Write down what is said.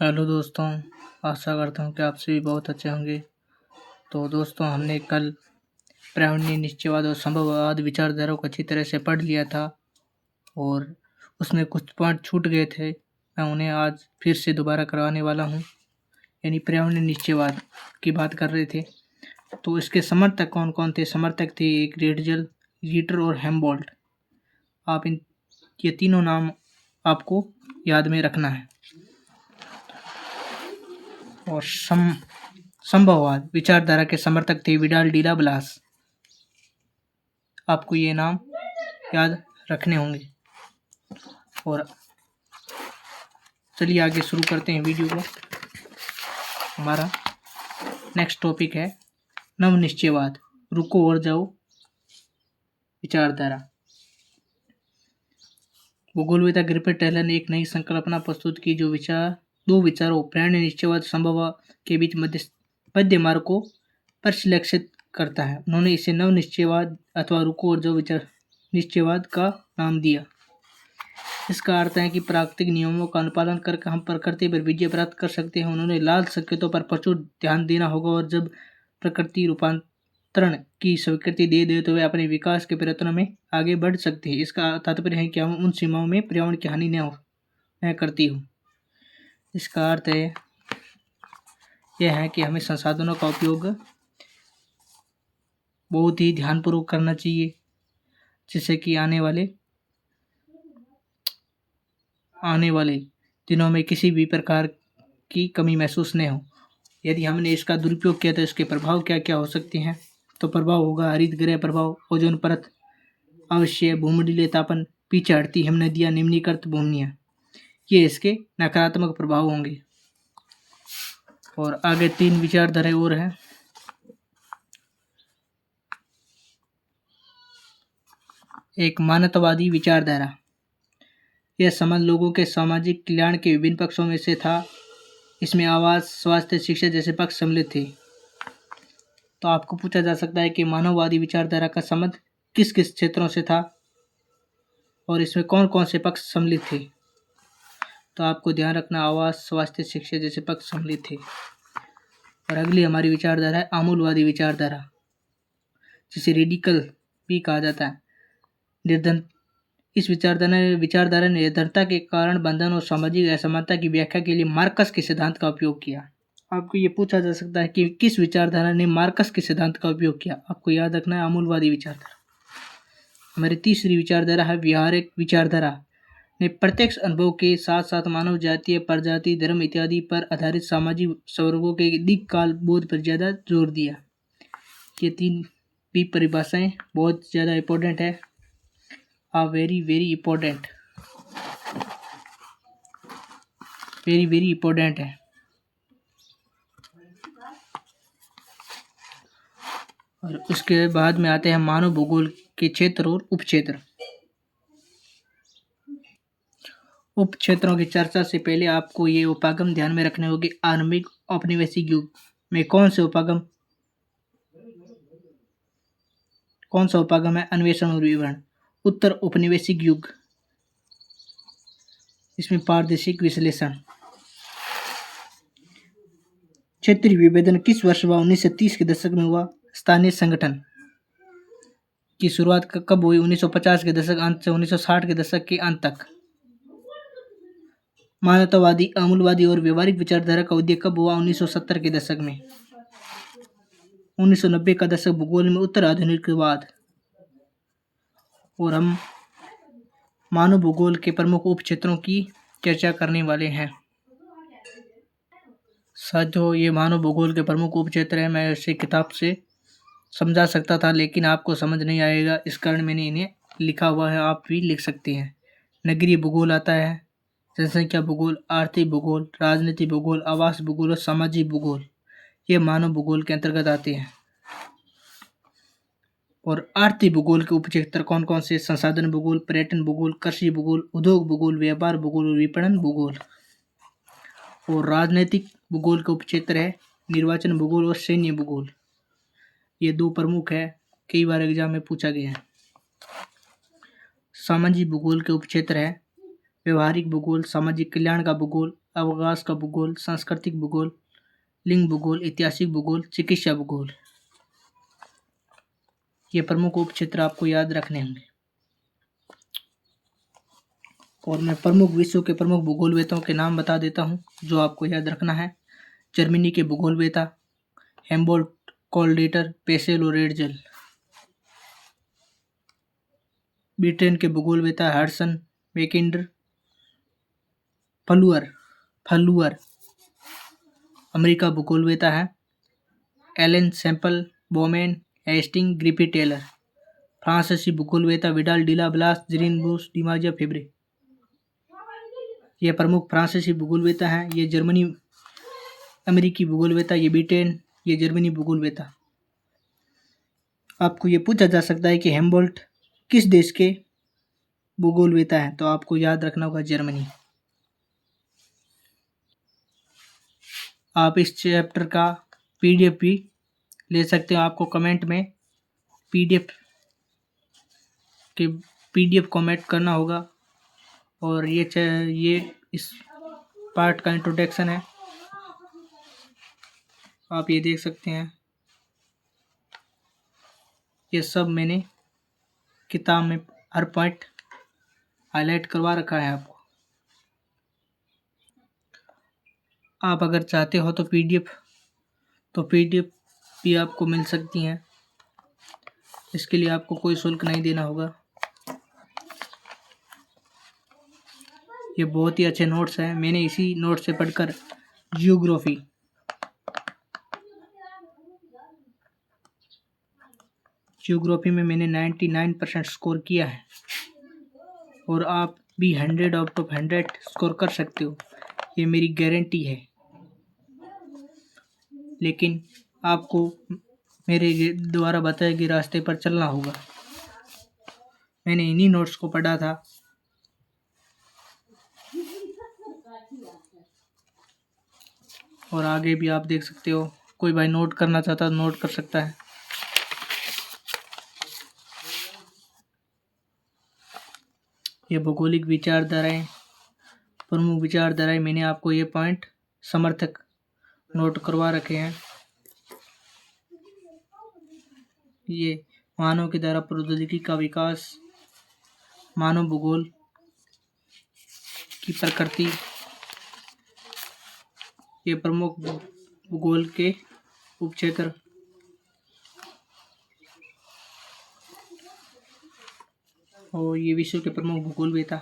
Hello दोस्तों, आशा करता हूँ कि आप सभी बहुत अच्छे होंगे। तो दोस्तों, हमने कल प्रामाण्य निश्चयवाद और संभववाद विचारधारा को अच्छी तरह से पढ़ लिया था और उसमें कुछ पॉइंट छूट गए थे। मैं उन्हें आज फिर से दोबारा करवाने वाला हूँ। यानी प्रामाण्य निश्चयवाद की बात कर रहे थे। तो इसके समर्थक कौन कौन थे? समर्थक थे एक रेडजल, रीटर और हेम्बोल्ट। आप ये तीनों नाम आपको याद में रखना है। और संभववाद विचारधारा के समर्थक थे विडाल डीला ब्लास। आपको ये नाम याद रखने होंगे। और चलिए आगे शुरू करते हैं वीडियो को। हमारा नेक्स्ट टॉपिक है नव निश्चयवाद, रुको और जाओ विचारधारा। भूगोलवेत्ता ग्रिफिथ टेलर ने एक नई संकल्पना प्रस्तुत की जो दो विचारों प्रामाण्य निश्चयवाद संभववाद के बीच मध्य मार्ग को परिलक्षित करता है। उन्होंने इसे नव निश्चयवाद अथवा रुको और जाओ विचार निश्चयवाद का नाम दिया। इसका अर्थ है कि प्राकृतिक नियमों का अनुपालन करके हम प्रकृति पर विजय प्राप्त कर सकते हैं। उन्होंने लाल संकेतों पर प्रचुर ध्यान देना होगा और जब प्रकृति रूपांतरण की स्वीकृति दे दे तो वे अपने विकास के प्रयत्नों में आगे बढ़ सकते हैं। इसका तात्पर्य है कि हम उन सीमाओं में पर्यावरण की हानि न करती हो। इसका अर्थ यह है कि हमें संसाधनों का उपयोग बहुत ही ध्यानपूर्वक करना चाहिए, जिससे कि आने वाले दिनों में किसी भी प्रकार की कमी महसूस न हो। यदि हमने इसका दुरुपयोग किया तो इसके प्रभाव क्या क्या हो सकते हैं? तो प्रभाव होगा हरित गृह प्रभाव, ओजोन परत अवश्य, भूमंडलीय तापन, पीछे हटती हिमनदियाँ, निम्नीकृत भूमियाँ, ये इसके नकारात्मक प्रभाव होंगे। और आगे तीन विचारधारा और हैं। एक मानवतावादी विचारधारा, यह संबंध लोगों के सामाजिक कल्याण के विभिन्न पक्षों में से था। इसमें आवास, स्वास्थ्य, शिक्षा जैसे पक्ष सम्मिलित थे। तो आपको पूछा जा सकता है कि मानववादी विचारधारा का संबंध किस किस क्षेत्रों से था और इसमें कौन कौन से पक्ष सम्मिलित थे? तो आपको ध्यान रखना, आवास, स्वास्थ्य, शिक्षा जैसे पक्ष सम्मिलित थे। और अगली हमारी विचारधारा है आमूलवादी विचारधारा, जिसे रेडिकल भी कहा जाता है। इस विचारधारा ने निर्धनता के कारण बंधन और सामाजिक असमानता की व्याख्या के लिए मार्कस के सिद्धांत का उपयोग किया। आपको ये पूछा जा सकता है कि किस विचारधारा ने मार्कस के सिद्धांत का उपयोग किया? आपको याद रखना है आमूलवादी विचारधारा। हमारी तीसरी विचारधारा है व्यवहारिक विचारधारा, ने प्रत्यक्ष अनुभव के साथ साथ मानव जातीय, प्रजाति, धर्म इत्यादि पर आधारित सामाजिक स्वरूपों के दीर्घकाल बोध पर ज्यादा जोर दिया। ये तीन भी परिभाषाएं बहुत ज़्यादा इम्पोर्टेंट है, वेरी इम्पोर्टेंट है। और उसके बाद में आते हैं मानव भूगोल के क्षेत्र और उपक्षेत्र। उपक्षेत्रों की चर्चा से पहले आपको ये उपागम ध्यान में रखने होंगे। आरंभिक औपनिवेशिक युग में कौन सा उपागम है? अन्वेषण और विवरण। उत्तर औपनिवेशिक युग, इसमें पारदर्शिक विश्लेषण। क्षेत्रीय विभेदन किस वर्ष हुआ? 1930 के दशक में हुआ। स्थानीय संगठन की शुरुआत कब हुई? 1950 के दशक अंत से 1960 के दशक के अंत तक। मानवतावादी, आमूलवादी और व्यवहारिक विचारधारा का उदय कब हुआ? 1970 के दशक में। 1990 का दशक भूगोल में उत्तर आधुनिकवाद। और हम मानव भूगोल के प्रमुख उपक्षेत्रों की चर्चा करने वाले हैं। साथियों, ये मानव भूगोल के प्रमुख उपक्षेत्र हैं। मैं इसे किताब से समझा सकता था, लेकिन आपको समझ नहीं आएगा, इस कारण मैंने इन्हें लिखा हुआ है। आप भी लिख सकते हैं। नगरीय भूगोल आता है, जनसंख्या भूगोल, आर्थिक भूगोल, राजनीतिक भूगोल, आवास भूगोल और सामाजिक भूगोल, ये मानव भूगोल के अंतर्गत आते हैं। और आर्थिक भूगोल के उपक्षेत्र कौन कौन से? संसाधन भूगोल, पर्यटन भूगोल, कृषि भूगोल, उद्योग भूगोल, व्यापार भूगोल और विपणन भूगोल। और राजनीतिक भूगोल का उपक्षेत्र है निर्वाचन भूगोल और सैन्य भूगोल। ये दो प्रमुख है, कई बार एग्जाम में पूछा गया है। सामाजिक भूगोल के उपक्षेत्र है व्यवहारिक भूगोल, सामाजिक कल्याण का भूगोल, अवकाश का भूगोल, सांस्कृतिक भूगोल, लिंग भूगोल, ऐतिहासिक भूगोल, चिकित्सा भूगोल। ये प्रमुख उपक्षेत्र आपको याद रखने होंगे। और मैं प्रमुख विश्व के प्रमुख भूगोलवेताओं के नाम बता देता हूँ जो आपको याद रखना है। जर्मनी के भूगोलवेता हेम्बोल्ट, कोल्डेटर, पेसेल और एर्जल। ब्रिटेन के भूगोलवेता हडसन, मैकिंडर, फ्लूअर। अमेरिका भूगोलवेता है एलन सैम्पल, बोमेन, हेस्टिंग, ग्रिफिथ टेलर। फ्रांसीसी भूगोलवेता Vidal, de la, Blache, Jean Brunhes, Demangeon, Febvre. ये प्रमुख फ्रांसीसी भूगोलवेता हैं। ये जर्मनी, अमेरिकी भूगोलवेता, ये ब्रिटेन, ये जर्मनी भूगोलवेता। आपको ये पूछा जा सकता है कि हेम्बोल्ट किस देश के भूगोलवेता हैं, तो आपको याद रखना होगा जर्मनी। आप इस चैप्टर का पीडीएफ भी ले सकते हो। आपको कमेंट में पीडीएफ कमेंट करना होगा। और ये इस पार्ट का इंट्रोडक्शन है, आप ये देख सकते हैं। ये सब मैंने किताब में हर पॉइंट हाईलाइट करवा रखा है आपको। आप अगर चाहते हो तो पीडीएफ भी आपको मिल सकती हैं। इसके लिए आपको कोई शुल्क नहीं देना होगा। ये बहुत ही अच्छे नोट्स हैं। मैंने इसी नोट से पढ़कर जियोग्राफी में मैंने 99% स्कोर किया है। और आप भी 100 आउट ऑफ 100 स्कोर कर सकते हो, ये मेरी गारंटी है। लेकिन आपको मेरे द्वारा बताए गए रास्ते पर चलना होगा। मैंने इन्हीं नोट्स को पढ़ा था। और आगे भी आप देख सकते हो। कोई भाई नोट करना चाहता है नोट कर सकता है। ये भौगोलिक विचारधाराएं, प्रमुख विचारधाराएं, मैंने आपको ये पॉइंट समर्थक नोट करवा रखे हैं। ये मानव के द्वारा प्रौद्योगिकी का विकास, मानव भूगोल की प्रकृति, ये प्रमुख भूगोल के उपक्षेत्र, और ये विश्व के प्रमुख भूगोलवेता।